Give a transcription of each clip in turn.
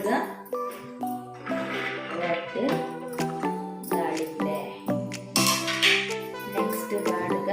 ಪಾಡ್ಗ ಒಟ್ಟು ದಾಳಿಂಬೆ ನೆಕ್ಸ್ಟ್ ಪಾಡ್ಗ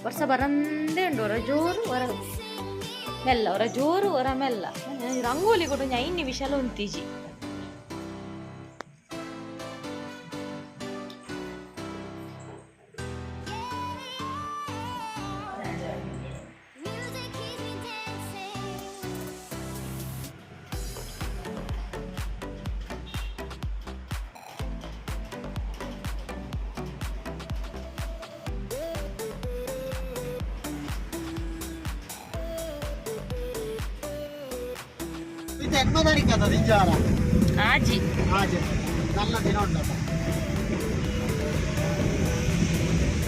ವರ್ಷ ಬರಂದೇ ಉಂಡು ಅವರ ಜೋರು ಹೊರ ಮೆಲ್ಲ ಅವರ ಜೋರು ಹೊರ ಮೆಲ್ಲ ರಂಗೋಲಿ ಕೂಡ ಐದು ನಿಮಿಷ ಉಂತೀಜಿ ఎన్నో తారీఖు కదా దించారా ఆజీ ఆజీ నల్ల దినం ఉండదు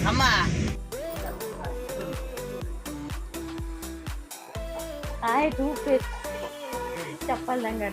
అమ్మా ఆಯ್ತು చెప్పాలంగా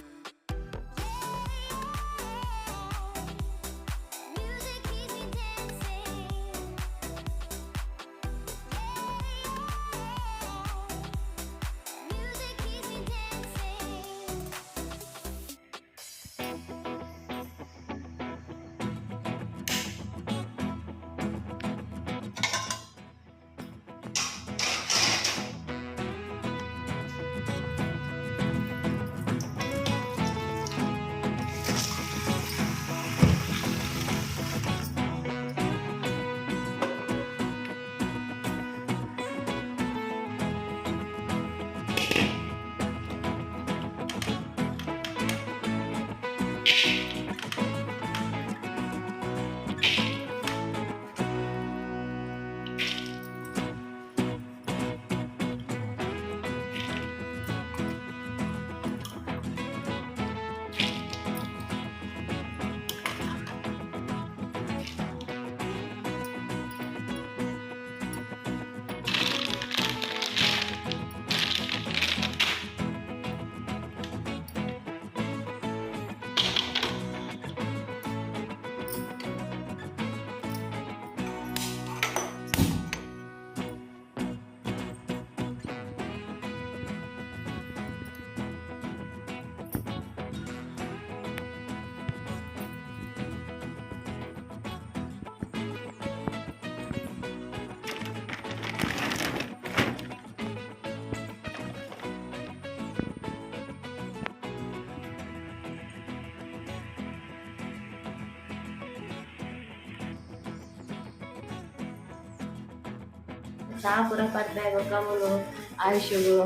ಸಾಪುರ ಪಡ್ದಾಗ ಕಮಲು ಆಯುಷುಗು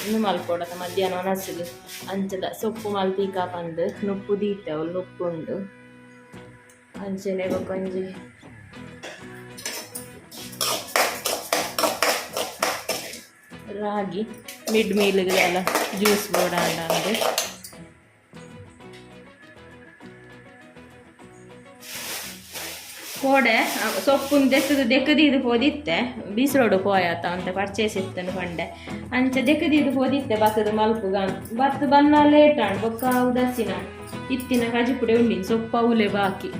ಇನ್ನು ಮಲ್ಕೊಡತ ಮಧ್ಯಾಹ್ನ ನಸುಲು ಅಂಚದ ಸೊಪ್ಪು ಮಲ್ತೀಕ ಪಂದು ನುಪ್ಪು ದೀತವಳು ನುಪ್ಪುಂಡು ಅಂಚನೆ ಕೊಂಜಿ ರಾಗಿ ಮಿಡ್ ಮೀಲ್ಗೆಲ್ಲ ಜ್ಯೂಸ್ ಬೋಡ ಅಂದು ಕೋಡೆ ಸೊಪ್ಪುನ್ ದೆಕ್ಕದಿದ್ದು ಹೋದಿತ್ತೆ ಬೀಸರೋಡು ಪೋಯತ್ತ ಅಂತ ಪರ್ಚೇಸ್ ಇತ್ತನು ಪಂಡೆ ಅಂಚ ದೆಕ್ಕದಿದ್ದು ಹೋದಿತ್ತೆ ಬತ್ತದ ಮಲ್ಪುಗ ಬತ್ತು ಬನ್ನ ಲೇಟ್ ಆಂಡ್ ಬೊಕ್ಕ ಉದಾಸಿನ ಇತ್ತಿನ ಕಜಿಪುಡೆ ಉಂಡಿನ ಸೊಪ್ಪ ಉಲೆ ಬಾಕಿ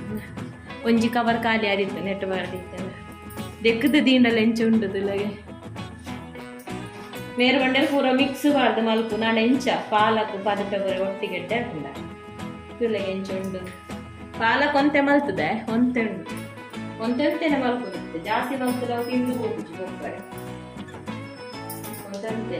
ಒಂಜಿ ಕವರ್ ಖಾಲಿ ಆದಿತ್ತು ನೆಟ್ ಬಾರ್ದಿತ್ತೆ ದೆಕ್ಕದ ದೀಂಡಲ್ಲ ಎಂಚ ಉಂಡುದಿಲ್ಲಗೆ ಮೇರೆ ಬಂಡೆಲ್ ಪೂರ ಮಿಕ್ಸ್ ಬಾರ್ದು ಮಲ್ಪು ನಾನು ಎಂಚ ಪಾಲಕ್ ಪದಟ ಒಟ್ಟಿಗೆ ಹಾಕೊಂಡ ತುಲೆಗೆ ಎಂಚ ಉಂಡು ಪಾಲಕ್ ಒಂತೆ ಮಲ್ತದೆ ಒಂತೆ ಉಂಡು ಒಂತೆಂತೆನೆ ಮಲ್ಕೊಂಡಿತ್ತೆ ಜಾಸ್ತಿ ಮಲ್ತದ ತಿಂದು ಹೋಗುದು ಹೋಗ್ತಾರೆ ಒಂತೆಂತೆ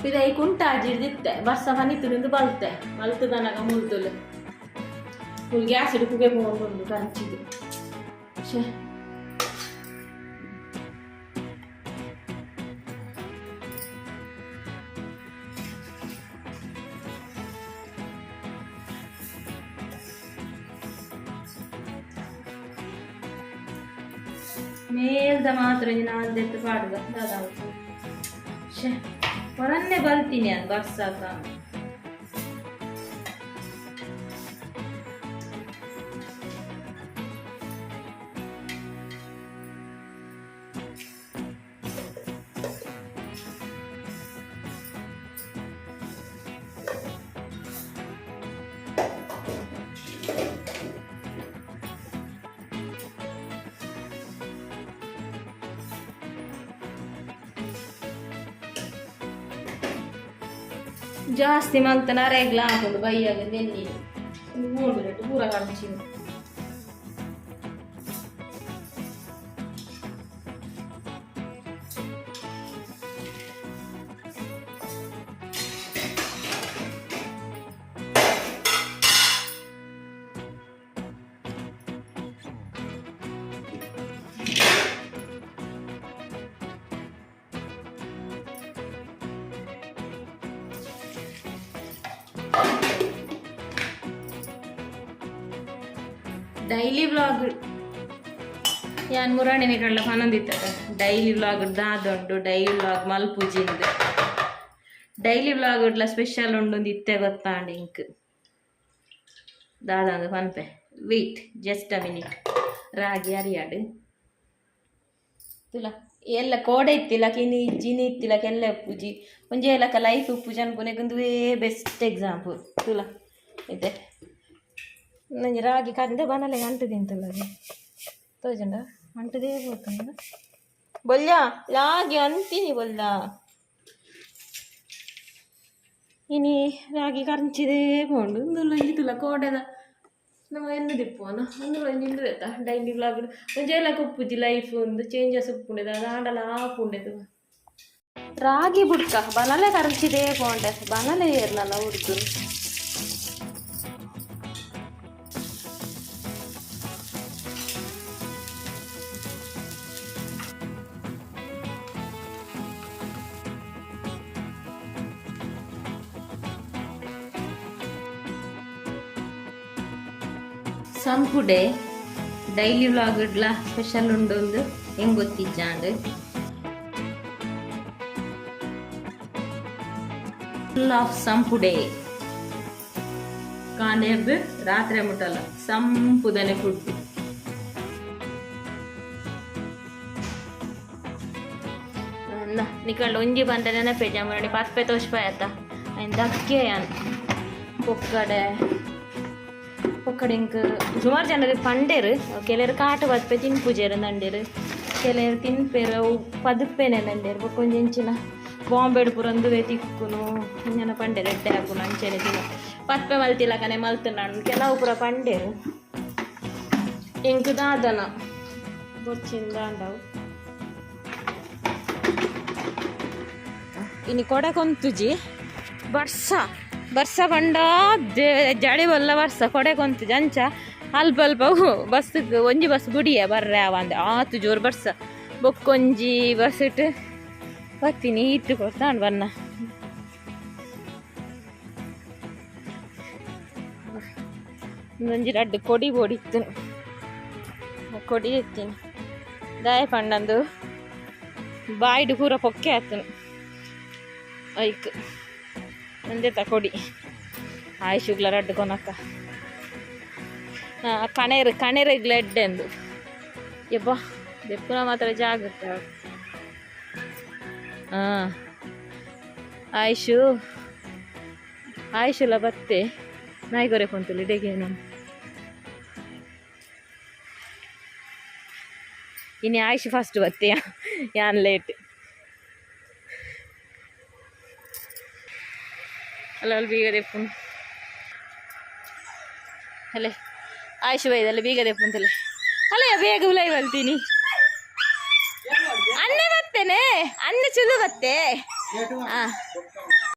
ಇದೈ ಕುಂಟಾಜಿಡ್ದಿತ್ತೆ ಬರ್ಸ ಮನಿತುನಿಂದು ಬಲ್ತೆ ಮಲ್ತದನಗ ಮುಳ್ತುಲು ಫುಲ್ ಗ್ಯಾಸ್ ಹಿಡುಕುಗೆ ಹೋಗೊಂಡು ಕಂಚಿದು ಶೇ ಮೇಲ್ದ ಮಾತ್ರ ನಾನು ದೆತ್ತು ಪಾಡುದ ದಾದಾವು ಶೇ ಹೊರನ್ನೇ ಬರ್ತೀನಿ ಅದು ಬರ್ಸಾಕ ಜಾಸ್ತಿ ಮಲ್ತನ ರೇಗ್ಲ ಹಾಕೊಂಡು ಬೈಯಾಗ ನೆನ್ನಿ ನೋಡ್ಬಿಟ್ಟು ಪೂರ ಕಾಣಿಸಿ ಡೈಲಿ ವ್ಲಾಗ್ ಯಾನ್ ಮುರಾಣಿನ ಕಳ್ಳ ಪನೊಂದಿತ್ತದ ಡೈಲಿ ವ್ಲಾಗ್ ದಾದೊಂಡು ಡೈಲಿ ವ್ಲಾಗ್ ಮಲ್ಪುಜಿಂದು ಡೈಲಿ ವ್ಲಾಗ್ ಇಡ್ಲ ಸ್ಪೆಷಲ್ ಉಂಡು ಇತ್ತೆ ಗೊತ್ತಾಂಡು ಇಂಕ್ ದಾದಂದು ಪನ್ಪೆ ವೇಟ್ ಜಸ್ಟ್ ಅ ಮಿನಿಟ್ ರಾಗಿ ಅರಿಯಾಡು ತುಲ ಎಲ್ಲ ಕೋಡೆ ಇತ್ತಿಲ್ಲ ಕಿನಿ ಜಿನಿ ಇತ್ತಿಲ್ಲ ಕೆಲ್ಲ ಉಪ್ಪುಜಿ ಒಂಜಿ ಎಲ್ಲಕ ಲೈಫ್ ಉಪ್ಪುಜಿ ಅನ್ಕೊನೆಗೊಂದುವೇ ಬೆಸ್ಟ್ ಎಕ್ಸಾಂಪಲ್ ತುಲ ಇದೆ ನಂಗೆ ರಾಗಿ ಕಂದೆ ಬನಲೆ ಅಂಟದಿಂತಲ್ಲ ಅದು ತೋಜಂಡ ಅಂಟದೇ ಹೋಗ್ತಾನ ಬೊಲ್ಯ ರಾಗಿ ಅಂತೀನಿ ಬೊಲ್ಲ ಇನಿ ರಾಗಿ ಕರಂಚಿದೇ ಪೋಂಡು ಇಂದುಲ ಇಂಜಿತುಲ ಕೋಡೆದ ನಮ್ಮ ಎನ್ನು ದಿಪ್ಪೋನ ಅಂದುಲ ಇಂಜಿಂದು ಆಯ್ತಾ ಡೈಲಿ ಬ್ಲಾಗ್ ಒಂಜೇಲ ಕುಪ್ಪುಜಿ ಲೈಫ್ ಒಂದು ಚೇಂಜಸ್ ಉಪ್ಪುಂಡೆದ ಆಂಡಲ ಆಪುಂಡೆದು ರಾಗಿ ಬುಡ್ಕ ಬನಲೆ ಕರಂಚಿದೇ ಪೋಂಡೆ ಬನಲೆ ಏರ್ನಲ್ಲ ಹುಡುಗರು ಸಂಪುಡೆ ಡೈಲಿ ವ್ಲಾಗ್ಡ್ಲ ಸ್ಪೆಷಲ್ ಉಂಡೊಂದು ಹೆಂಗ್ ಗೊತ್ತಿಜ್ಜಾಂಡ್ ಫುಲ್ ಆಫ್ ಸಂಪುಡೆ ಕಾಣೆರ್ದು ರಾತ್ರಿ ಮುಟ್ಟಲ್ಲ ಸಂಪುದನೆ ಫುಡ್ ನಿಕಂಡು ಒಂಜಿ ಬಂದ ನೆನಪೆ ಜಮಡಿ ಪತ್ಪೆ ತೋಷ್ಪಾಯತ್ತ ಆಯ್ತು ದಕ್ಕೆ ಪೊಕ್ಕಡೆ ಇಂಕ ಸುಮಾರು ಜನರಿಗೆ ಪಂಡೇರು ಕೆಲವರು ಕಾಟು ಬತ್ಪೆ ತಿನ್ಪುಜೇರು ನಂಡೇರು ಕೆಲವರು ತಿನ್ಪೇರು ಅವು ಪದುಪ್ಪೇನೆ ನಂಡೇರು ಬೊಕ್ಕೊಂದು ಇಂಚಿನ ಬಾಂಬೆಡು ಪುರಂದುವೆ ತಿಕ್ಕುನು ಇಂಜನ ಪಂಡೇರು ಎಡ್ಡೆ ಹಾಕುನು ಅಂಚೆನೆ ತಿನ್ನ ಪತ್ಪೆ ಮಲ್ತಿಲ್ಲ ಕನೆ ಮಲ್ತು ನಾನು ಕೆಲವು ಪುರ ಪಂಡೇರು ಇಂಕ ದಾದನ ಬೊಚ್ಚಿಂದ ಅಂಡವು ಇನ್ನು ಕೊಡಕೊಂತುಜಿ ಬರ್ಸ ಬಂಡ ಜಡಿ ಬಲ್ಲ ಬರ್ಸ ಕೊಡೆಕೊಂತು ಜಂಚ ಅಲ್ಪ ಅಲ್ಪ ಬಸ್ಸಿಗೆ ಒಂಜಿ ಬಸ್ ಗುಡಿಯ ಬರ್ರೆ ಅವ ಅಂದೆ ಆತು ಜೋರು ಬರ್ಸ ಬೊಕ್ಕೊಂಜಿ ಬಸ್ ಇಟ್ಟು ಬರ್ತೀನಿ ಇಟ್ಟು ಕೊಡ್ತಾಂಡು ಬನ್ನ ಒಂಜಿ ರಡ್ಡು ಕೊಡಿ ಬೋಡಿತ್ತು ಕೊಡಿ ಎತ್ತೀನಿ ದಾಯ ಪಂಡಂದು ಬಾಯ್ಡು ಪೂರ ಪೊಕ್ಕೆ ಆತನು ಐಕ್ ಒಂದೇ ತಕೊಡಿ ಆಯುಷುಗ್ಲ ರಡ್ಡು ಕೊನಕ್ಕ ಕಣೇರು ಗ್ಲೆಡ್ಡೆಂದು ಯಬ್ಬ ದೆಪ್ಪುನ ಮಾತ್ರ ಜಾಗ್ರತೆ ಹಾಂ ಆಯುಷುಲ ಬತ್ತೆ ನಾಯಿಗೊರೆ ಕೊಂತಲಿ ಡೆಗೇನು ಇನ್ನು ಆಯುಷ್ ಫಸ್ಟ್ ಬತ್ತೆ ಯಾನ್ ಲೇಟ್ ಅಲ್ಲ ಅಲ್ಲಿ ಬೀಗ ದೆಪ್ಪುಂಡು ಅಲ್ಲೇ ಆಯುಷ್ ಬೈದಲ್ಲಿ ಬೀಗ ದೆಪ್ಪುಂತಲೆ ಅಲ್ಲ ಬೇಗ ಉಲೈ ಬಲ್ತೀನಿ ಅನ್ನೆ ಬರ್ತೇನೆ ಅನ್ನ ಚುಲು ಬತ್ತೆ ಹಾಂ